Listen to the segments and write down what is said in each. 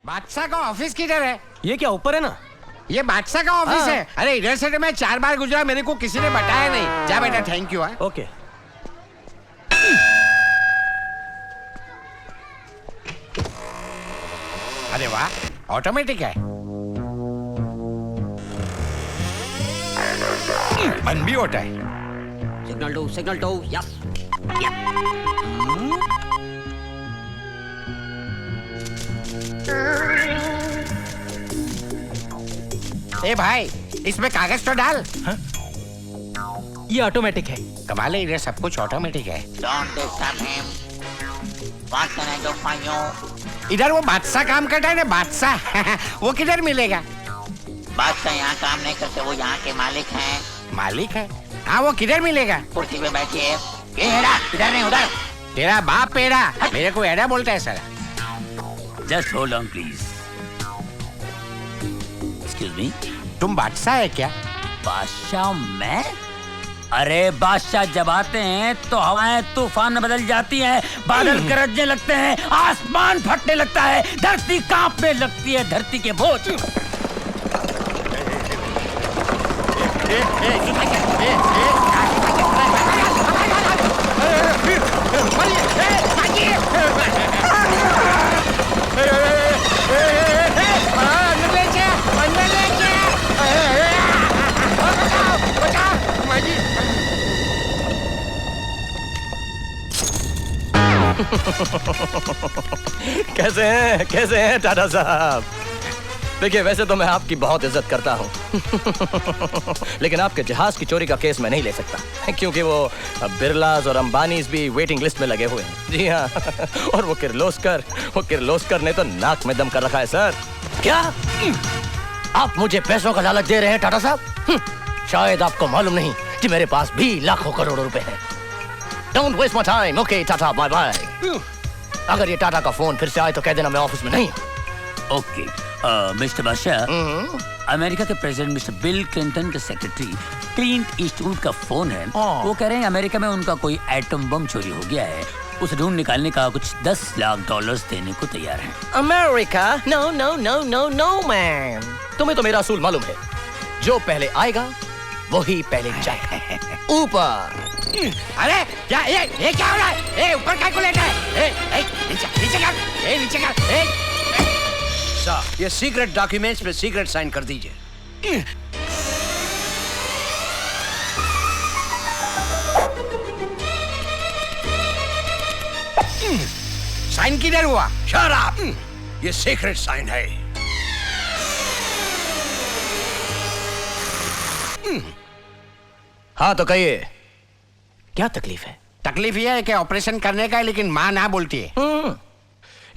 बादशाह का ऑफिस किधर है? ये क्या ऊपर है ना? ये बादशाह का ऑफिस हाँ। है। अरे इधर से तो मैं 4 बार गुजरा, मेरे को किसी ने बताया नहीं। जा बेटा, थैंक यू। ओके। अरे वाह, ऑटोमेटिक है। बंद भी होता है। सिग्नल दो, यस। ए भाई, इसमें कागज तो डाल। ये ऑटोमेटिक है। कमाल है, इधर सब कुछ ऑटोमेटिक है। Don't disturb him. What can I do for you? इधर वो बादशाह काम करता है ना, बादशाह। वो किधर मिलेगा? बादशाह यहाँ काम नहीं करते, वो यहाँ के मालिक हैं। मालिक है? हाँ, वो किधर मिलेगा? कुर्सी पे बैठी है। ये हेड़ा, इधर नहीं उधर। तेरा बाप पेड़ा मेरे को एड़ा बोलता है sir. Just hold on, please. Excuse me. तुम बादशाह है क्या? बादशाह मैं? अरे बादशाह जब आते हैं तो हवाएं तूफान में बदल जाती हैं, बादल गरजने लगते हैं, आसमान फटने लगता है, धरती कांपने लगती है, धरती के बोझ। कैसे हैं टाटा साहब? देखिए, वैसे तो मैं आपकी बहुत इज्जत करता हूँ। लेकिन आपके जहाज की चोरी का केस मैं नहीं ले सकता, क्योंकि वो बिरलास और अंबानीज भी वेटिंग लिस्ट में लगे हुए हैं। जी हाँ। और वो किर्लोस्कर ने तो नाक में दम कर रखा है सर। क्या आप मुझे पैसों का लालच दे रहे हैं टाटा साहब? शायद आपको मालूम नहीं कि मेरे पास भी लाखों करोड़ों रुपए हैं। Don't waste my time. Okay, tata, bye bye. अगर ये टाटा का फोन फिर से आए तो कह देना मैं ऑफिस में नहीं। ओके, मिस्टर बादशाह, अमेरिका के प्रेसिडेंट मिस्टर बिल क्लिंटन के सेक्रेटरी क्लिंट ईस्टवुड का फोन है। वो कह रहे हैं अमेरिका में उनका कोई एटम बम चोरी हो गया है, उसे ढूंढ निकालने का कुछ $10 लाख देने को तैयार हैं। America? No no no no no man. तुम्हें तो मेरा असूल मालूम है, जो पहले आएगा वही पहले जाएगा। ऊपर। अरे क्या ये क्या हो रहा है? ऊपर कैलकुलेटर है। नीचे कर। साहब, ये सीक्रेट डॉक्यूमेंट्स पे सीक्रेट साइन कर दीजिए। साइन किधर हुआ? Shut up! ये सीक्रेट साइन है। हाँ तो कहिए, क्या तकलीफ है? तकलीफ ये है कि ऑपरेशन करने का है, लेकिन माँ ना बोलती है।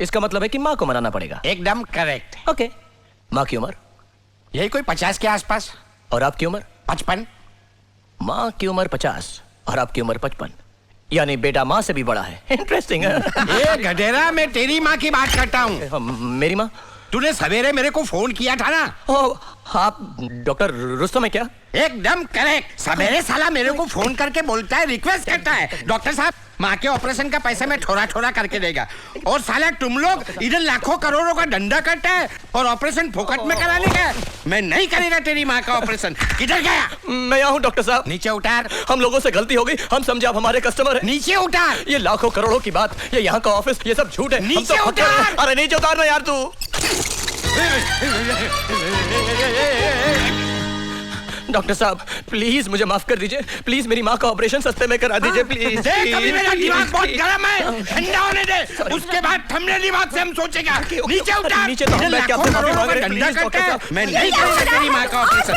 इसका मतलब है कि माँ को मनाना पड़ेगा। एकदम करेक्ट। ओके। माँ की उम्र? यही कोई 50 के आसपास। और आपकी उम्र? 55। माँ की उम्र 50 और आपकी उम्र 55, यानी बेटा माँ से भी बड़ा है। इंटरेस्टिंग है। ये गधेरा, मैं तेरी माँ की बात करता हूँ। मेरी माँ? तूने सवेरे मेरे को फोन किया था ना? ओ, आप डॉक्टर रुस्तम है क्या? एकदम करेक्ट। सवेरे साला मेरे को फोन करके बोलता है, रिक्वेस्ट करता है, डॉक्टर साहब माँ के ऑपरेशन का पैसा मैं थोड़ा करके देगा। और साला तुम लोग इधर लाखों करोड़ों का धंधा करता है और ऑपरेशन फोकट में कराने का। मैं नहीं करेगा तेरी माँ का ऑपरेशन। किधर गया? मैं यहाँ हूँ डॉक्टर साहब। नीचे उतार। हम लोगों से गलती हो गई, हम समझे आप हमारे कस्टमर हैं। नीचे उतार। ये लाखों करोड़ों की बात, ये यहाँ का ऑफिस, ये सब झूठ है। नीचे उतार। अरे नीचे उतारना यार तू। डॉक्टर साहब प्लीज मुझे माफ कर दीजिए, प्लीज मेरी माँ का ऑपरेशन सस्ते में करा दीजिए प्लीज। देख, अभी मेरा दिमाग बहुत गर्म है, ठंडा होने दे, उसके बाद ठंडे दिमाग से हम सोचेगा। नीचे उतार। नीचे तो हम बैठ के आपसे माफी मांग रहे हैं, धंधा प्लीज करता डॉक्टर है, साहब। मैं नहीं करूंगा तेरी माँ का ऑपरेशन।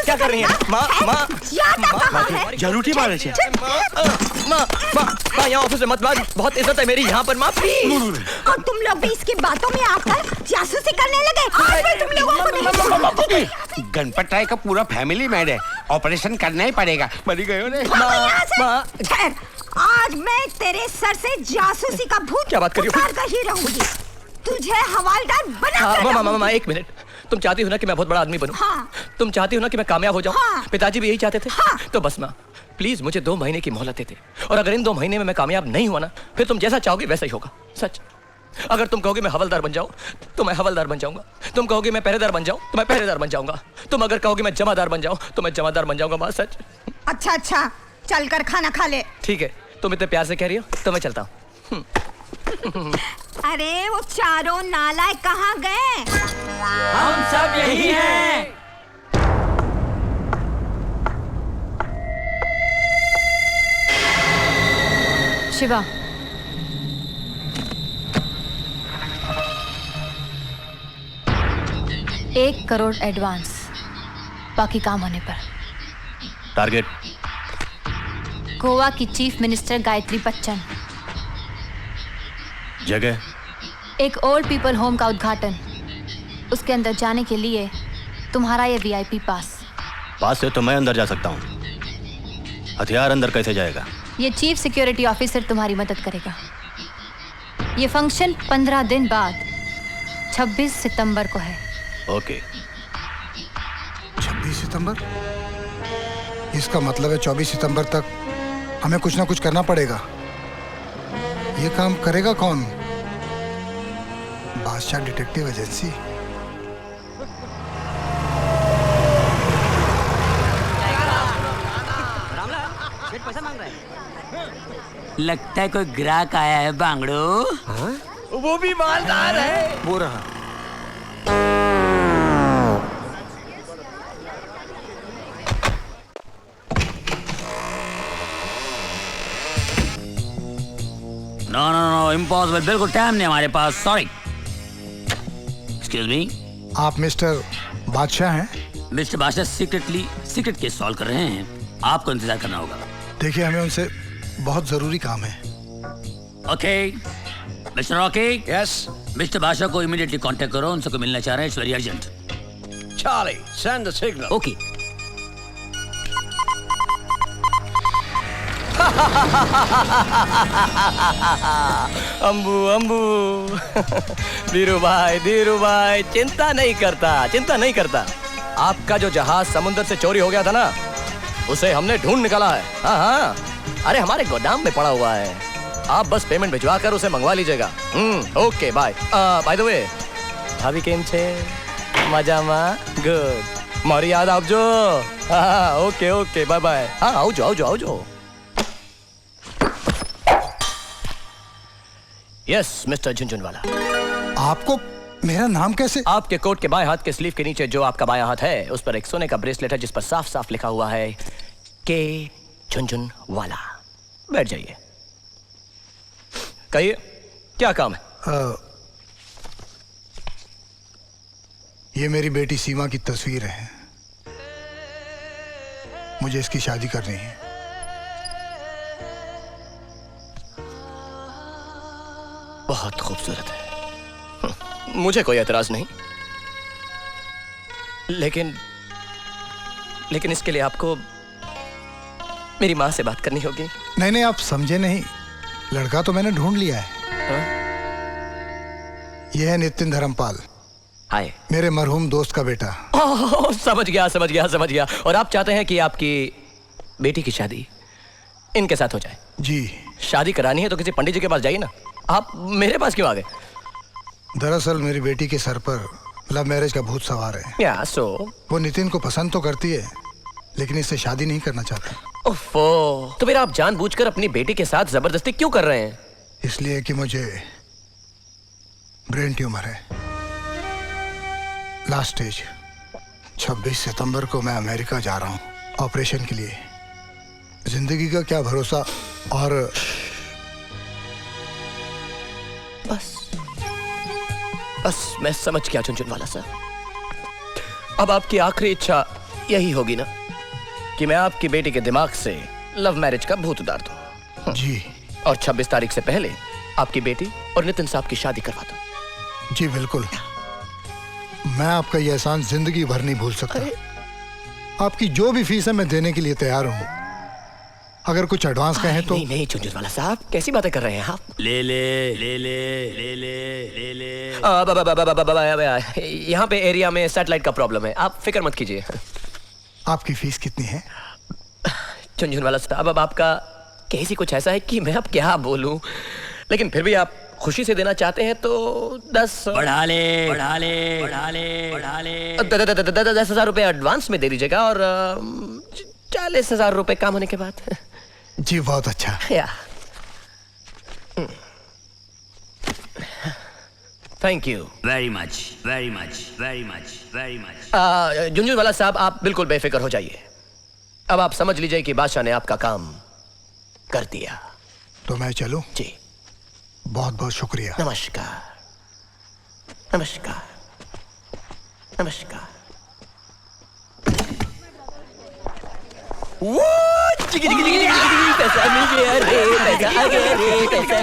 क्या कर रही हैं? माँ जरूरी बात है। माँ यहाँ ऑफिस में मत बात, बहुत इज्जत है मेरी यहाँ पर माँ प्लीज। और तुम लोग भी इसकी बातों में आकर जासूसी करने लगे। आज मैं तुम लोगों को नहीं। गणपत राय का पूरा फैमिली मैड है, ऑपरेशन करना ही पड़ेगा। मरी गए ने। ठहर, आज मैं तेरे सर से जासूसी का भूत क्या बात कर रही हो? उतार कर ही रहूंगी। तुझे हवालदार बना कर मामा एक मिनट, तुम चाहती हो ना कि मैं बहुत बड़ा आदमी बनूं? हाँ। तुम चाहती हो ना कि मैं कामयाब हो जाऊं? हाँ। पिताजी भी यही चाहते थे। हाँ। तो बस माँ प्लीज मुझे 2 महीने की मोहलत दे दे, और अगर इन 2 महीने में मैं कामयाब नहीं हुआ ना, फिर तुम जैसा चाहोगी वैसा ही होगा। सच। अगर तुम कहोगे मैं हवलदार बन जाऊं तो मैं हवलदार बन जाऊंगा, तुम कहोगे मैं पहरेदार बन जाऊं तो मैं पहरेदार बन जाऊंगा, तुम अगर कहोगे मैं जमादार बन जाऊं तो मैं जमादार बन जाऊंगा। माँ सच। अच्छा अच्छा, चल कर खाना खा ले। ठीक है, तुम इतने प्यार से कह रही हो तो मैं चलता हूँ। अरे वो चारों नालायक कहाँ गए? हम सब यही हैं। शिवा, $1 करोड़ एडवांस, बाकी काम होने पर। टारगेट गोवा की चीफ मिनिस्टर गायत्री बच्चन। जगह एक ओल्ड पीपल होम का उद्घाटन। उसके अंदर जाने के लिए तुम्हारा ये VIP पास। पास से तो मैं अंदर जा सकता हूँ, हथियार अंदर कैसे जाएगा? ये चीफ सिक्योरिटी ऑफिसर तुम्हारी मदद करेगा। ये फंक्शन 15 दिन बाद 26 सितंबर को है। ओके। 26 सितंबर? इसका मतलब है 24 सितंबर तक हमें कुछ ना कुछ करना पड़ेगा। ये काम करेगा कौन? बादशाह डिटेक्टिव एजेंसी। लगता है कोई ग्राहक आया है बांगड़ो। वो भी मालदार है। वो रहा। नो नो नो, इम्पॉसिबल, बिल्कुल टाइम नहीं हमारे पास, सॉरी। एक्सक्यूज मी, आप मिस्टर बादशाह हैं? मिस्टर बादशाह सीक्रेट केस सॉल्व कर रहे हैं, आपको इंतजार करना होगा। देखिए, हमें उनसे बहुत जरूरी काम है। Okay mister Rocky. Yes mister बादशाह को इमीडिएटली कांटेक्ट करो, उनसे को मिलना चाह रहे हैं, it's very urgent. Charlie, send the signal. Okay. Ambu Ambu. Dhiru भाई चिंता नहीं करता। आपका जो जहाज समुद्र से चोरी हो गया था ना, उसे हमने ढूंढ निकाला है। हाँ, अरे हमारे गोदाम में पड़ा हुआ है। आप बस पेमेंट भिजवा कर उसे मंगवा लीजिएगा। Okay bye. By the way, भाभी केम छे? मजामा? गुड। मारी याद आपजो। हाँ, ओके बाय बाय। हाँ, आओ। Yes mister Jhunjhunwala. आपको मेरा नाम कैसे? आपके कोट के बाएं हाथ के स्लीव के नीचे जो आपका बायां हाथ है, उस पर एक सोने का ब्रेसलेट है जिस पर साफ साफ लिखा हुआ है के झुनझुनवाला। बैठ जाइए। कहिए क्या काम है? ये मेरी बेटी सीमा की तस्वीर है। मुझे इसकी शादी करनी है। बहुत खूबसूरत है, मुझे कोई एतराज नहीं, लेकिन इसके लिए आपको मेरी माँ से बात करनी होगी। नहीं, आप समझे नहीं। लड़का तो मैंने ढूंढ लिया है। यह है नितिन धर्मपाल, हाय, मेरे मरहूम दोस्त का बेटा। समझ गया। और आप चाहते हैं कि आपकी बेटी की शादी इनके साथ हो जाए? जी। शादी करानी है तो किसी पंडित जी के पास जाइए ना, आप मेरे पास क्यों आ गए? दरअसल मेरी बेटी के सर पर लव मैरिज का भूत सवार है। या सो वो नितिन को पसंद तो करती है, लेकिन इससे शादी नहीं करना चाहता। ओफो, तो फिर आप जानबूझकर अपनी बेटी के साथ जबरदस्ती क्यों कर रहे हैं? इसलिए कि मुझे ब्रेन ट्यूमर है, लास्ट स्टेज। 26 सितंबर को मैं अमेरिका जा रहा हूँ ऑपरेशन के लिए। जिंदगी का क्या भरोसा। और बस मैं समझ गया झुनझुनवाला सर। अब आपकी आखिरी इच्छा यही होगी ना कि मैं आपकी बेटी के दिमाग से लव मैरिज का भूत उतार दूं? जी। और 26 तारीख से पहले आपकी बेटी और नितिन साहब की शादी करवा दूं? जी बिल्कुल। मैं आपका ये एहसान जिंदगी भर नहीं भूल सकता। आपकी जो भी फीस है मैं देने के लिए तैयार हूँ। अगर कुछ एडवांस कहें तो। नहीं झुनझुनवाला साहब, कैसी बातें कर रहे हैं आप? ले यहाँ पे एरिया में सैटेलाइट का प्रॉब्लम है, आप फिक्र मत कीजिए। आपकी फीस कितनी है? झुनझुनवाला साहब, अब आपका केस ही कुछ ऐसा है कि मैं अब क्या बोलूं, लेकिन फिर भी आप खुशी से देना चाहते हैं तो 10 बढ़ा ले बढ़ा ले बढ़ा ले बढ़ा ले 10,000 रुपए एडवांस में दे दीजिएगा और 40,000 रुपए काम होने के बाद। जी बहुत अच्छा। या thank you very much very much very much very much. Jhunjhunwala साहब, आप बिल्कुल बेफिक्र हो जाइए। अब आप समझ लीजिए कि बादशाह ने आपका काम कर दिया। तो मैं चलूं? जी बहुत बहुत शुक्रिया। नमस्कार नमस्कार नमस्कार। वो चिकी चिकी चिकी चिकी, पैसा मिल गया रे, पैसा आ गया रे, पैसा।